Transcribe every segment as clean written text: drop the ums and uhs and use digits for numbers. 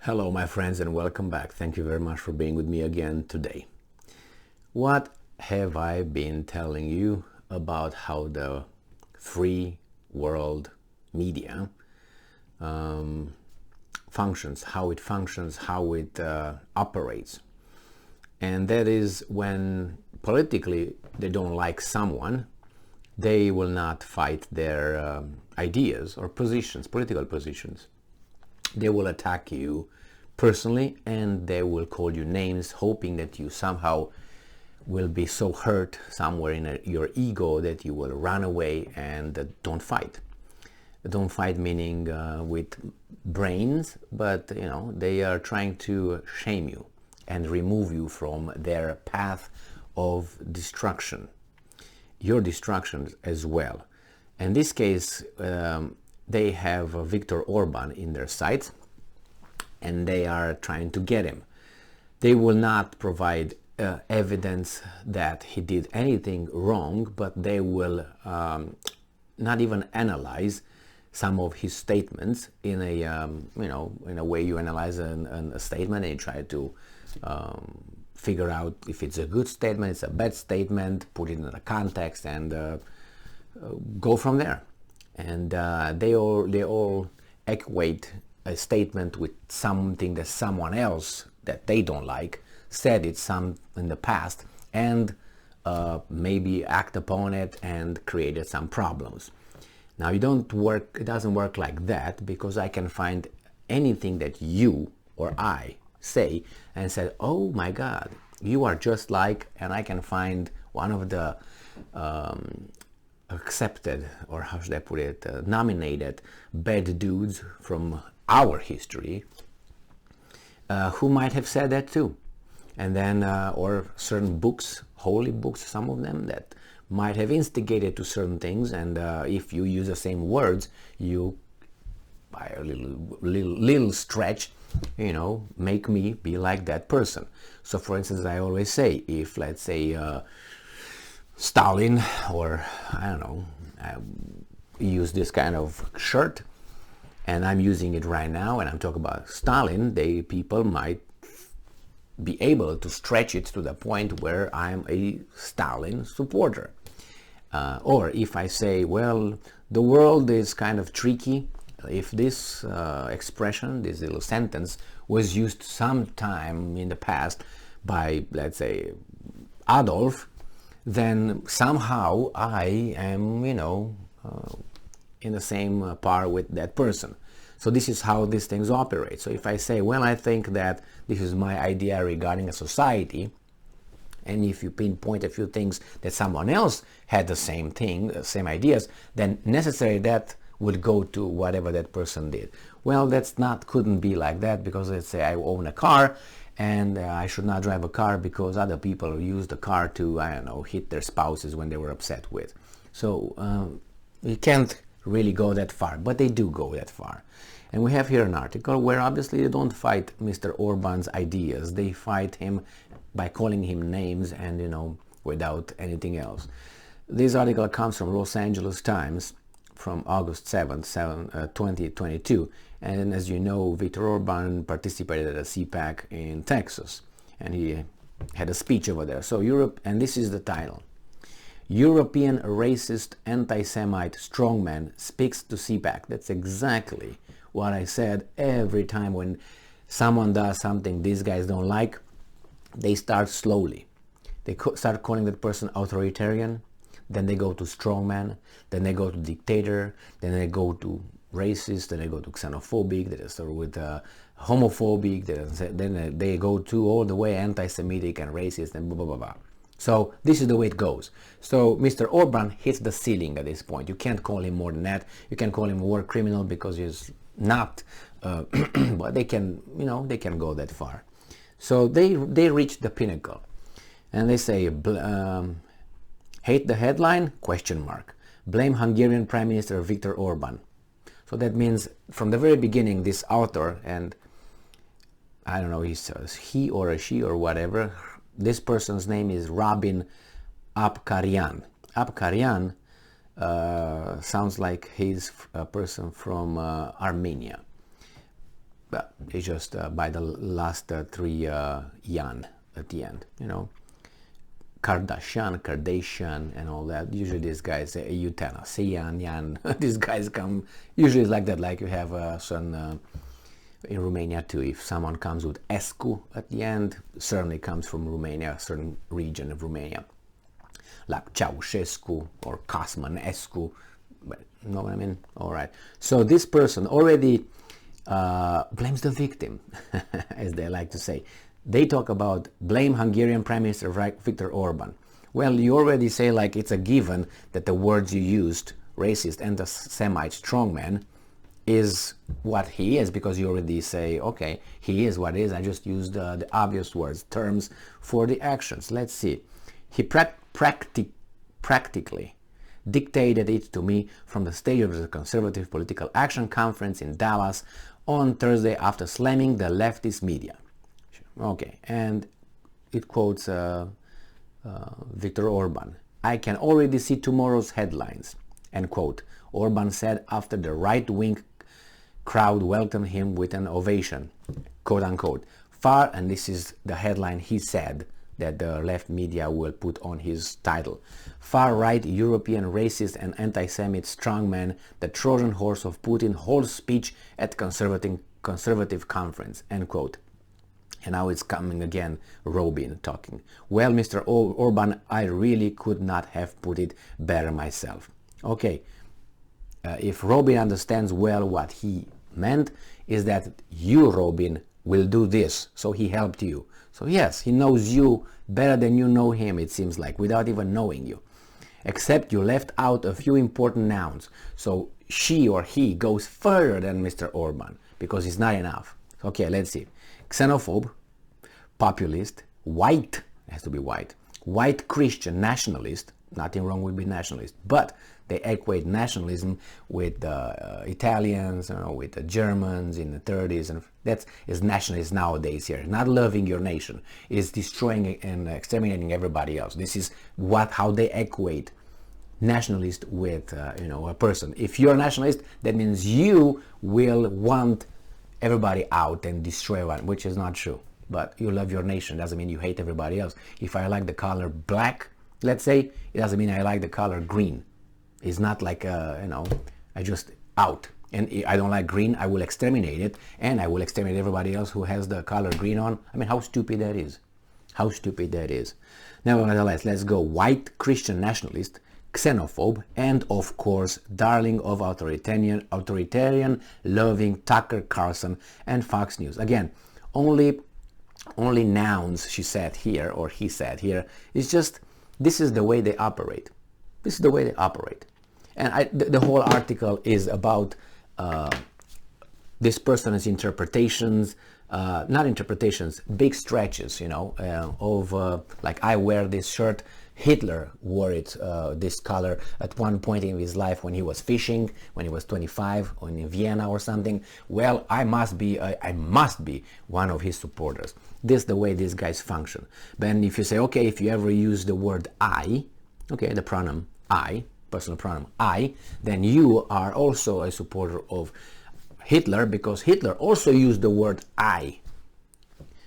Hello my friends and welcome back. Thank you very much for being with me again today. What have I been telling you about how the free world media functions, how it operates? And that is when politically they don't like someone, they will not fight their ideas or positions, political positions. They will attack you personally and they will call you names, hoping that you somehow will be so hurt somewhere in your ego that you will run away and don't fight. Don't fight meaning with brains, but they are trying to shame you and remove you from their path of destruction, your destruction as well. In this case, they have Victor Orban in their sights and they are trying to get him. They will not provide evidence that he did anything wrong, but they will not even analyze some of his statements in a in a way you analyze a statement and you try to figure out if it's a good statement, it's a bad statement, put it in a context and go from there. And they all equate a statement with something that someone else that they don't like said it some in the past and maybe act upon it and created some problems. Now it doesn't work like that, because I can find anything that you or I say and said, oh my God, you are just like, and I can find one of the accepted, or how should I put it, nominated bad dudes from our history who might have said that too. And then or certain books, holy books, some of them that might have instigated to certain things, and if you use the same words, you by a little stretch, make me be like that person. So for instance, I always say, if let's say Stalin, or I don't know, I use this kind of shirt and I'm using it right now and I'm talking about Stalin, people might be able to stretch it to the point where I'm a Stalin supporter. Or if I say, well, the world is kind of tricky, if this expression, this little sentence was used sometime in the past by, let's say, Adolf, then somehow I am, in the same par with that person. So this is how these things operate. So if I say, well, I think that this is my idea regarding a society, and if you pinpoint a few things that someone else had the same thing, same ideas, then necessarily that would go to whatever that person did. Well, couldn't be like that, because let's say I own a car and I should not drive a car because other people use the car to, I don't know, hit their spouses when they were upset with. So you can't really go that far, but they do go that far. And we have here an article where obviously they don't fight Mr. Orban's ideas. They fight him by calling him names and, without anything else. This article comes from Los Angeles Times from August 7th, 2022. And as you know, Victor Orban participated at a CPAC in Texas, and he had a speech over there. So Europe, and this is the title: European racist anti-Semite strongman speaks to CPAC. That's exactly what I said. Every time when someone does something these guys don't like, they start slowly. They start calling that person authoritarian, then they go to strongman, then they go to dictator, then they go to racist, then they go to xenophobic, then they start with homophobic, then they go to all the way anti-Semitic and racist and blah, blah, blah, blah. So this is the way it goes. So Mr. Orban hits the ceiling at this point. You can't call him more than that. You can call him a war criminal because he's not, but they can, they can go that far. So they reach the pinnacle, and they say, hate the headline? ? Blame Hungarian Prime Minister Victor Orban. So that means from the very beginning, this author, and I don't know, he or a she or whatever, this person's name is Rabin Abkarian. Abkarian sounds like he's a person from Armenia. But It's just by the last three yan at the end, you know. Kardashian, and all that. Usually these guys, Utena, Sian, Yan, these guys come, usually it's like that, like you have some, in Romania too, if someone comes with Escu at the end, certainly comes from Romania, a certain region of Romania, like Ceausescu or Cosmanescu, but you know what I mean? All right. So this person already blames the victim, as they like to say. They talk about blame Hungarian Prime Minister Victor Orban. Well, you already say like it's a given that the words you used, racist, anti-Semite, strongman, is what he is, because you already say, okay, he is what he is. I just used the obvious words, terms for the actions. Let's see. He practically dictated it to me from the stage of the Conservative Political Action Conference in Dallas on Thursday after slamming the leftist media. Okay, and it quotes Victor Orban. I can already see tomorrow's headlines, end quote. Orban said after the right-wing crowd welcomed him with an ovation, quote unquote. And this is the headline he said that the left media will put on his title. Far-right European racist and anti-Semite strongman, the Trojan horse of Putin, holds speech at conservative conference, end quote. And now it's coming again, Robin talking. Well, Mr. Orban, I really could not have put it better myself. Okay, if Robin understands well what he meant, is that you, Robin, will do this. So he helped you. So yes, he knows you better than you know him, it seems like, without even knowing you. Except you left out a few important nouns. So she or he goes further than Mr. Orban, because it's not enough. Okay, let's see. Xenophobe, populist, white, has to be white Christian nationalist, nothing wrong with being nationalist, but they equate nationalism with the Italians, you know, with the Germans in the 30s, and that is nationalist nowadays here. Not loving your nation, is destroying and exterminating everybody else. This is how they equate nationalist with you know, a person. If you're a nationalist, that means you will want everybody out and destroy one, which is not true. But you love your nation doesn't mean you hate everybody else. If I like the color black, let's say, it doesn't mean I like the color green. It's not like you know, I just out. And if I don't like green, I will exterminate it, and I will exterminate everybody else who has the color green on. I mean, how stupid that is. How stupid that is. Nevertheless, let's go. White Christian nationalist, xenophobe, and of course, darling of authoritarian loving Tucker Carlson and Fox News. Again, only nouns she said here, or he said here. It's just, this is the way they operate. This is the way they operate. And the whole article is about this person's interpretations, not interpretations, big stretches, you know, of like, I wear this shirt. Hitler wore it, this color, at one point in his life when he was fishing, when he was 25, or in Vienna or something. Well, I must be one of his supporters. This is the way these guys function. Then if you say, okay, if you ever use the word I, okay, the pronoun I, personal pronoun I, then you are also a supporter of Hitler, because Hitler also used the word I.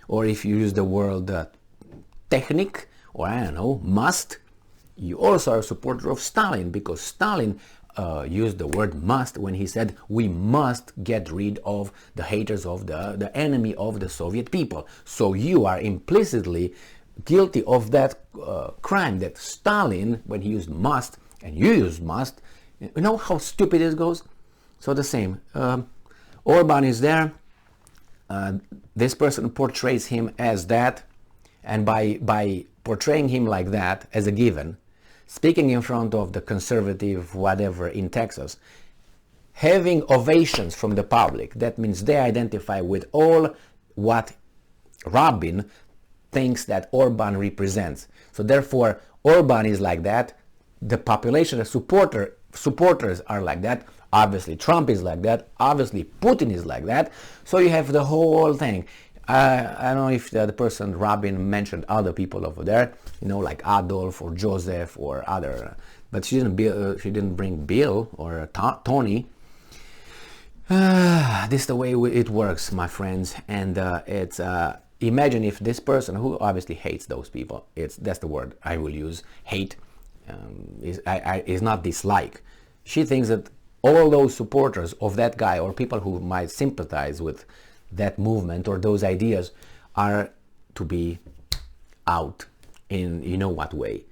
Or if you use the word Technik, or I don't know, must, you also are a supporter of Stalin, because Stalin used the word must when he said we must get rid of the haters of the enemy of the Soviet people. So you are implicitly guilty of that crime, that Stalin, when he used must and you used must, you know how stupid this goes? So the same. Orban is there. This person portrays him as that, and by portraying him like that, as a given, speaking in front of the conservative whatever in Texas, having ovations from the public, that means they identify with all what Rabin thinks that Orban represents. So therefore, Orban is like that, the population, the supporters are like that, obviously Trump is like that, obviously Putin is like that, so you have the whole thing. I don't know if the person Rabin mentioned other people over there, you know, like Adolf or Joseph or other, but she didn't bring Bill or Tony. This is the way it works, my friends, and it's imagine if this person who obviously hates those people, that's the word I will use, hate, is not dislike. She thinks that all those supporters of that guy or people who might sympathize with that movement or those ideas are to be out in you know what way.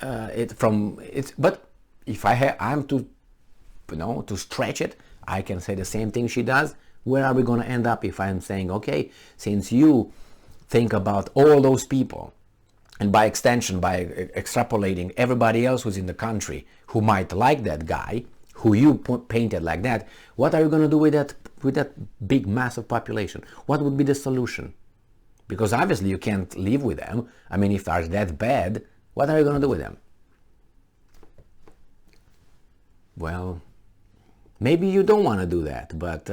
But if I'm to to stretch it, I can say the same thing she does. Where are we going to end up if I'm saying, okay, since you think about all those people, and by extension, by extrapolating everybody else who's in the country who might like that guy, who you painted like that, what are you going to do with that big massive population? What would be the solution? Because obviously you can't live with them. I mean, if they're that bad, what are you going to do with them? Well, maybe you don't want to do that, but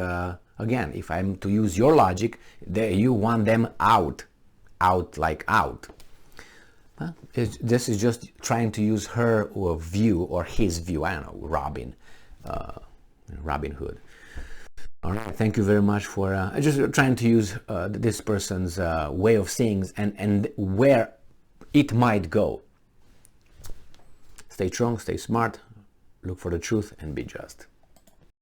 again, if I'm to use your logic, you want them out like out. Well, this is just trying to use her view or his view. I don't know, Robin Hood. All right, thank you very much for just trying to use this person's way of seeing and where it might go. Stay strong, stay smart, look for the truth, and be just.